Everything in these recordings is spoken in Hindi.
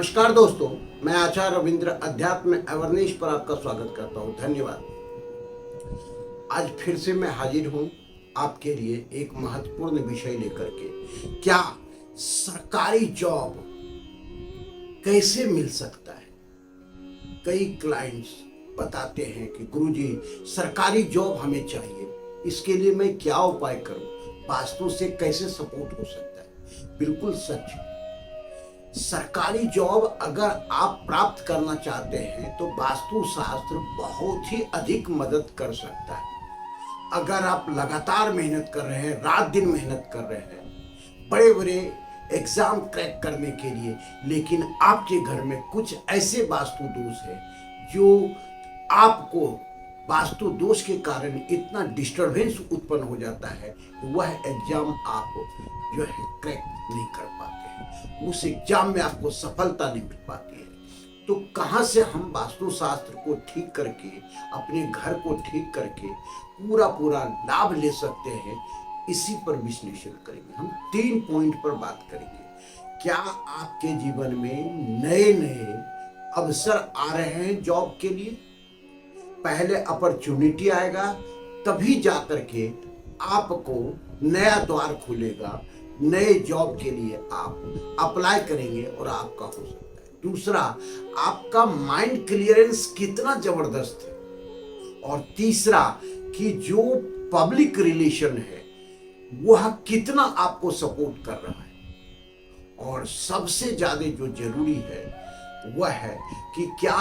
नमस्कार दोस्तों, मैं आचार्य रविंद्र अध्यात्म अवेयरनेस पर आपका स्वागत करता हूं। धन्यवाद। आज फिर से मैं हाजिर हूं आपके लिए एक महत्वपूर्ण विषय लेकर के। क्या सरकारी जॉब कैसे मिल सकता है? कई क्लाइंट्स बताते हैं कि गुरुजी सरकारी जॉब हमें चाहिए, इसके लिए मैं क्या उपाय करूं? वास्तु से कैसे सपोर्ट हो सकता है? बिल्कुल सच। सरकारी जॉब अगर आप प्राप्त करना चाहते हैं तो वास्तु शास्त्र बहुत ही अधिक मदद कर सकता है। अगर आप लगातार मेहनत कर रहे हैं, रात दिन मेहनत कर रहे हैं बड़े बड़े एग्जाम क्रैक करने के लिए, लेकिन आपके घर में कुछ ऐसे वास्तु दोष है जो आपको वास्तु दोष के कारण इतना डिस्टरबेंस उत्पन्न हो जाता है, वह एग्जाम आप जो है क्रैक नहीं कर पाते हैं, उस एग्जाम में आपको सफलता नहीं मिल पाती है। तो कहाँ से हम वास्तु शास्त्र को ठीक करके, अपने घर को ठीक करके पूरा लाभ ले सकते हैं, इसी पर विश्लेषण करेंगे। हम 3 पॉइंट पर बात करेंगे। क्या आपके जीवन में नए नए अवसर आ रहे हैं जॉब के लिए? पहले अपॉर्चुनिटी आएगा, तभी जाकर के आपको नया द्वार खुलेगा, नए जॉब के लिए आप अप्लाई करेंगे और आपका हो सकता है। दूसरा, आपका माइंड क्लियरेंस कितना जबरदस्त है। और तीसरा कि जो पब्लिक रिलेशन है वह कितना आपको सपोर्ट कर रहा है। और सबसे ज्यादा जो जरूरी है वह है कि क्या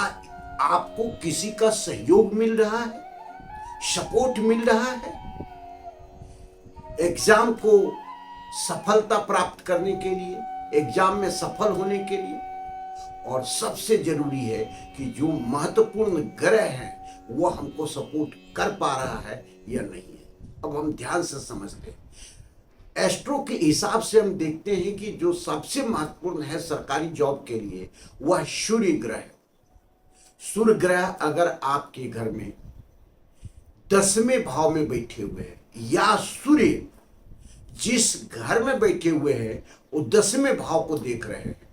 आपको किसी का सहयोग मिल रहा है, सपोर्ट मिल रहा है एग्जाम को सफलता प्राप्त करने के लिए, एग्जाम में सफल होने के लिए। और सबसे जरूरी है कि जो महत्वपूर्ण ग्रह है वो हमको सपोर्ट कर पा रहा है या नहीं है। अब हम ध्यान से समझते हैं। एस्ट्रो के हिसाब से हम देखते हैं कि जो सबसे महत्वपूर्ण है सरकारी जॉब के लिए वह सूर्य ग्रह है। सूर्य ग्रह अगर आपके घर में 10वें भाव में बैठे हुए हैं, या सूर्य जिस घर में बैठे हुए हैं वो 10वें भाव को देख रहे हैं,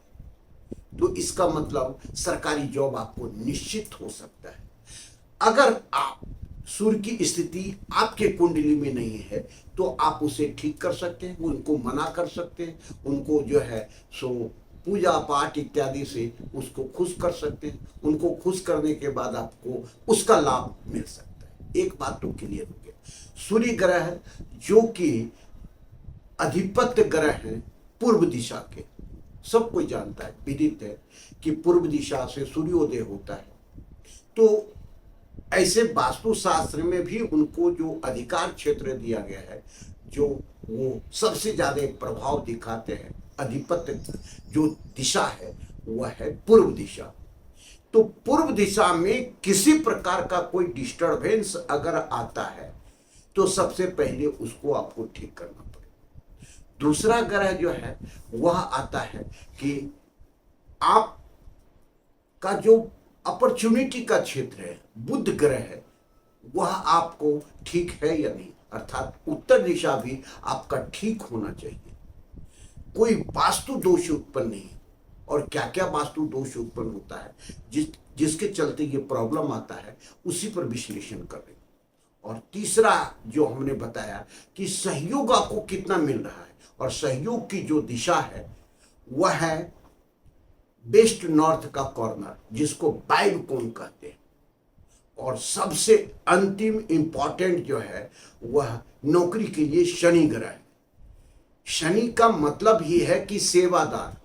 तो इसका मतलब सरकारी जॉब आपको निश्चित हो सकता है। अगर आप सूर्य की स्थिति आपके कुंडली में नहीं है तो आप उसे ठीक कर सकते हैं, उनको मना कर सकते हैं, उनको जो है सो पूजा पाठ इत्यादि से उसको खुश कर सकते हैं। उनको खुश करने के बाद आपको उसका लाभ मिल सकता है। एक बात तो क्लियर हो गया। सूर्य ग्रह जो कि अधिपत्य ग्रह है पूर्व दिशा के, सब कोई जानता है, विदित है कि पूर्व दिशा से सूर्योदय होता है। तो ऐसे वास्तु शास्त्र में भी उनको जो अधिकार क्षेत्र दिया गया है, जो वो सबसे ज्यादा प्रभाव दिखाते हैं, अधिपत्य जो दिशा है वह है पूर्व दिशा। तो पूर्व दिशा में किसी प्रकार का कोई डिस्टरबेंस अगर आता है तो सबसे पहले उसको आपको ठीक करना पड़ेगा। दूसरा ग्रह जो है वह आता है कि आप का जो अपॉर्चुनिटी का क्षेत्र है, बुध ग्रह है, वह आपको ठीक है या नहीं, अर्थात उत्तर दिशा भी आपका ठीक होना चाहिए, कोई वास्तु दोष उत्पन्न नहीं। और क्या क्या वास्तु दोष उत्पन्न होता है जिसके चलते ये प्रॉब्लम आता है, उसी पर विश्लेषण करें। और तीसरा जो हमने बताया कि सहयोग आपको कितना मिल रहा है, और सहयोग की जो दिशा है वह है वेस्ट नॉर्थ का कॉर्नर, जिसको वायु कोण कहते हैं। और सबसे अंतिम इंपॉर्टेंट जो है वह नौकरी के लिए शनि ग्रह है। शनि का मतलब ही है कि सेवादार,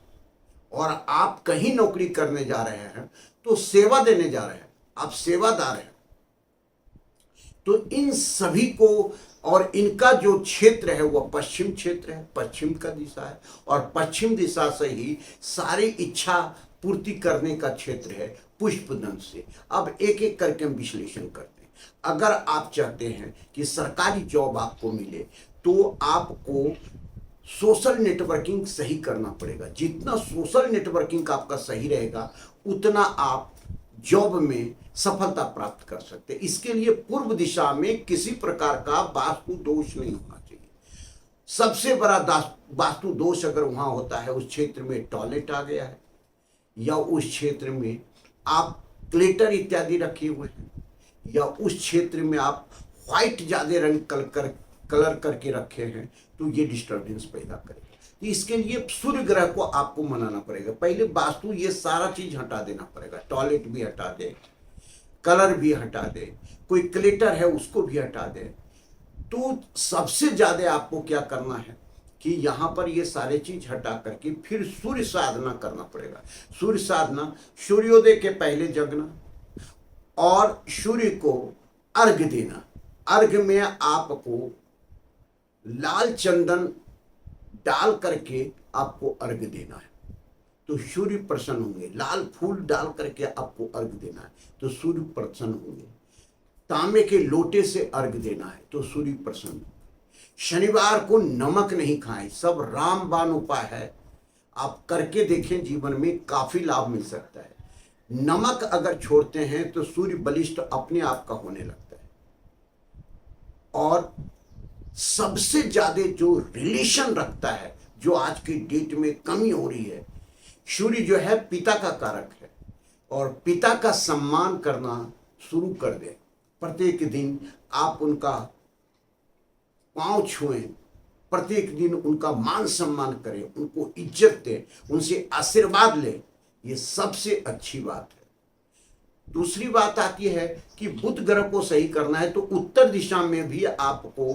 और आप कहीं नौकरी करने जा रहे हैं तो सेवा देने जा रहे हैं, आप सेवादार हैं। तो इन सभी को, और इनका जो क्षेत्र है वह पश्चिम क्षेत्र है, पश्चिम का दिशा है, और पश्चिम दिशा से ही सारी इच्छा पूर्ति करने का क्षेत्र है पुष्पदंश से। अब एक एक करके हम विश्लेषण करते हैं। अगर आप चाहते हैं कि सरकारी जॉब आपको मिले तो आपको सोशल नेटवर्किंग सही करना पड़ेगा। जितना सोशल नेटवर्किंग आपका सही रहेगा उतना आप जॉब में सफलता प्राप्त कर सकते हैं। इसके लिए पूर्व दिशा में किसी प्रकार का वास्तु दोष नहीं होना चाहिए। सबसे बड़ा वास्तु दोष अगर वहां होता है, उस क्षेत्र में टॉयलेट आ गया है, या उस क्षेत्र में आप क्लेटर इत्यादि रखे हुए हैं, या उस क्षेत्र में आप व्हाइट ज़्यादा रंग कलर करके रखे हैं, तो ये डिस्टर्बेंस पैदा करेगा। तो इसके लिए सूर्य ग्रह को आपको मनाना पड़ेगा। पहले वास्तु ये सारा चीज हटा देना पड़ेगा, टॉयलेट भी हटा दे, कलर भी हटा दे, कोई क्लेटर है उसको भी हटा दे। तो सबसे ज्यादा आपको क्या करना है कि यहाँ पर ये सारे चीज हटा करके फिर सूर्य साधना करना पड़ेगा। सूर्य साधना, सूर्योदय के पहले जगना और सूर्य को अर्घ देना। अर्घ में आपको लाल चंदन डाल करके आपको अर्घ देना है, तो सूर्य प्रसन्न होंगे। लाल फूल डाल करके आपको अर्घ देना है, तो सूर्य प्रसन्न होंगे। तांबे के लोटे से अर्घ देना है, तो सूर्य प्रसन्न होंगे। शनिवार को नमक नहीं खाएं, सब रामबाण उपाय है, आप करके देखें, जीवन में काफी लाभ मिल सकता है। नमक अगर छोड़ते हैं तो सूर्य बलिष्ठ अपने आप का होने लगता है। और सबसे ज्यादा जो रिलेशन रखता है, जो आज की डेट में कमी हो रही है, सूर्य जो है पिता का कारक है, और पिता का सम्मान करना शुरू कर दे। प्रत्येक दिन आप उनका पांव छुएं, प्रत्येक दिन उनका मान सम्मान करें, उनको इज्जत दें, उनसे आशीर्वाद लें, ये सबसे अच्छी बात है। दूसरी बात आती है कि बुध ग्रह को सही करना है, तो उत्तर दिशा में भी आपको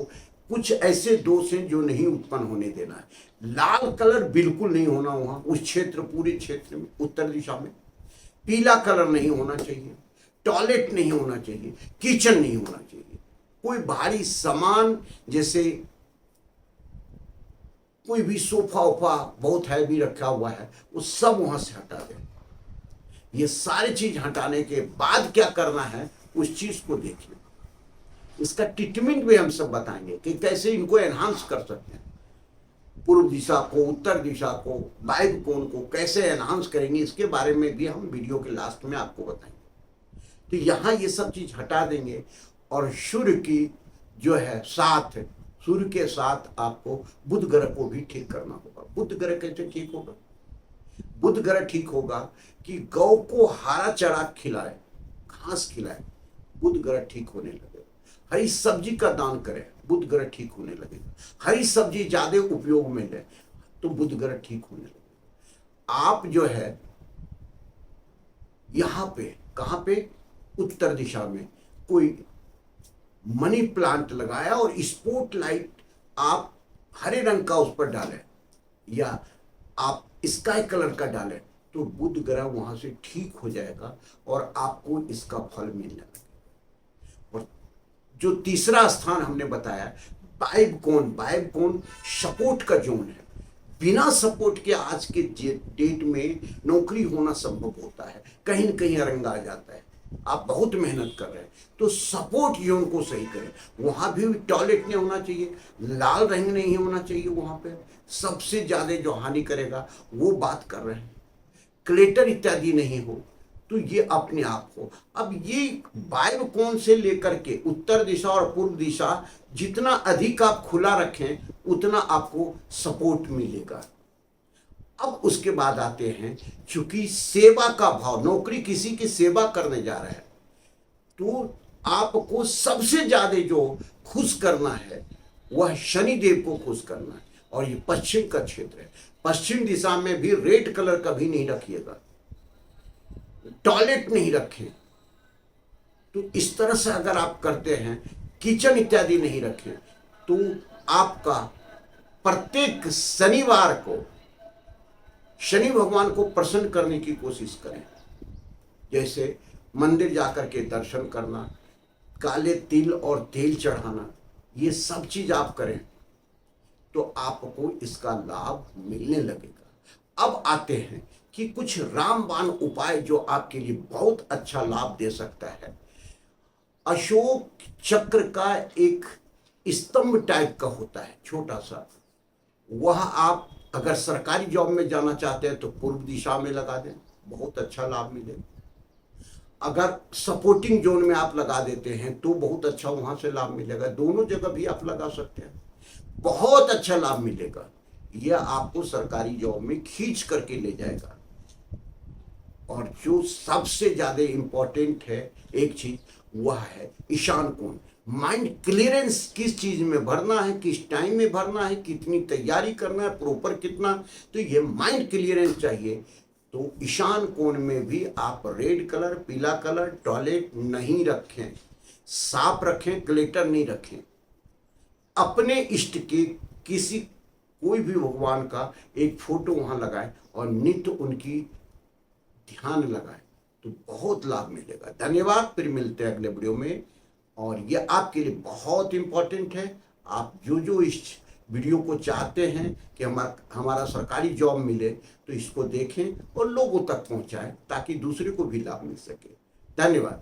कुछ ऐसे दोष हैं जो नहीं उत्पन्न होने देना है। लाल कलर बिल्कुल नहीं होना वहां, उस क्षेत्र, पूरे क्षेत्र में उत्तर दिशा में। पीला कलर नहीं होना चाहिए, टॉयलेट नहीं होना चाहिए, किचन नहीं होना चाहिए। कोई भारी सामान जैसे कोई भी सोफा वोफा बहुत हैवी रखा हुआ है, वो सब वहां से हटा दें। ये सारी चीज हटाने के बाद क्या करना है, उस चीज को देखिए। इसका ट्रीटमेंट भी हम सब बताएंगे कि कैसे इनको एनहांस कर सकते हैं। पूर्व दिशा को, उत्तर दिशा को, वायु कोण को कैसे एनहांस करेंगे, इसके बारे में भी हम वीडियो के लास्ट में आपको बताएंगे। तो यहाँ ये सब चीज हटा देंगे, और सूर्य की जो है साथ, सूर्य के साथ आपको बुध ग्रह को भी ठीक करना होगा। बुध ग्रह कैसे ठीक होगा? बुध ग्रह ठीक होगा कि गौ को हरा चारा खिलाए, घास खिलाए, बुध ग्रह ठीक होने लगेगा। हरी सब्जी का दान करें, बुध ग्रह ठीक होने लगेगा। हरी सब्जी ज्यादा उपयोग में ले, तो बुध ग्रह ठीक होने लगेगा। आप जो है यहाँ पे, कहाँ पे, उत्तर दिशा में कोई मनी प्लांट लगाया और स्पॉट लाइट आप हरे रंग का उस पर डालें, या आप स्काई कलर का डालें, तो बुध ग्रह वहां से ठीक हो जाएगा और आपको इसका फल मिलने लगेगा। और जो तीसरा स्थान हमने बताया, वायु कोण, वायु कोण सपोर्ट का जोन है। बिना सपोर्ट के आज के डेट में नौकरी होना संभव होता है, कहीं न कहीं रंग आ जाता है। आप बहुत मेहनत कर रहे हैं, तो सपोर्ट जोन को सही करें। वहां भी टॉयलेट नहीं होना चाहिए, लाल रंग नहीं होना चाहिए वहां पे। सबसे ज्यादा जो हानि करेगा वो बात कर रहे हैं, क्लेटर इत्यादि नहीं हो, तो ये अपने आप हो। अब ये वायु कोण से लेकर के उत्तर दिशा और पूर्व दिशा जितना अधिक आप खुला रखें, उतना आपको सपोर्ट मिलेगा। अब उसके बाद आते हैं, चूंकि सेवा का भाव, नौकरी किसी की सेवा करने जा रहा है, तो आपको सबसे ज्यादा जो खुश करना है वह शनिदेव को खुश करना है। और ये पश्चिम का क्षेत्र है, पश्चिम दिशा में भी रेड कलर कभी नहीं रखिएगा, टॉयलेट नहीं रखें। तो इस तरह से अगर आप करते हैं, किचन इत्यादि नहीं रखें, तो आपका प्रत्येक शनिवार को शनि भगवान को प्रसन्न करने की कोशिश करें। जैसे मंदिर जाकर के दर्शन करना, काले तिल और तेल चढ़ाना, ये सब चीज आप करें तो आपको इसका लाभ मिलने लगेगा। अब आते हैं कि कुछ रामबाण उपाय जो आपके लिए बहुत अच्छा लाभ दे सकता है। अशोक चक्र का एक स्तंभ टाइप का होता है, छोटा सा, वह आप अगर सरकारी जॉब में जाना चाहते हैं तो पूर्व दिशा में लगा दें, बहुत अच्छा लाभ मिलेगा। अगर सपोर्टिंग जोन में आप लगा देते हैं तो बहुत अच्छा वहां से लाभ मिलेगा। दोनों जगह भी आप लगा सकते हैं, बहुत अच्छा लाभ मिलेगा। यह आपको सरकारी जॉब में खींच करके ले जाएगा। और जो सबसे ज्यादा इंपॉर्टेंट है एक चीज, वह है ईशान कोण। माइंड क्लियरेंस किस चीज में भरना है, किस टाइम में भरना है, कितनी तैयारी करना है, प्रॉपर कितना, तो ये माइंड क्लियरेंस चाहिए। तो ईशान कोण में भी आप रेड कलर, पीला कलर टॉयलेट नहीं रखें, साफ रखें, क्लेटर नहीं रखें। अपने इष्ट के किसी कोई भी भगवान का एक फोटो वहां लगाएं और नित्य उनकी ध्यान लगाएं, तो बहुत लाभ मिलेगा। धन्यवाद, फिर मिलते हैं अगले वीडियो में। और ये आपके लिए बहुत इंपॉर्टेंट है। आप जो इस वीडियो को चाहते हैं कि हमारा सरकारी जॉब मिले, तो इसको देखें और लोगों तक पहुंचाएं ताकि दूसरे को भी लाभ मिल सके। धन्यवाद।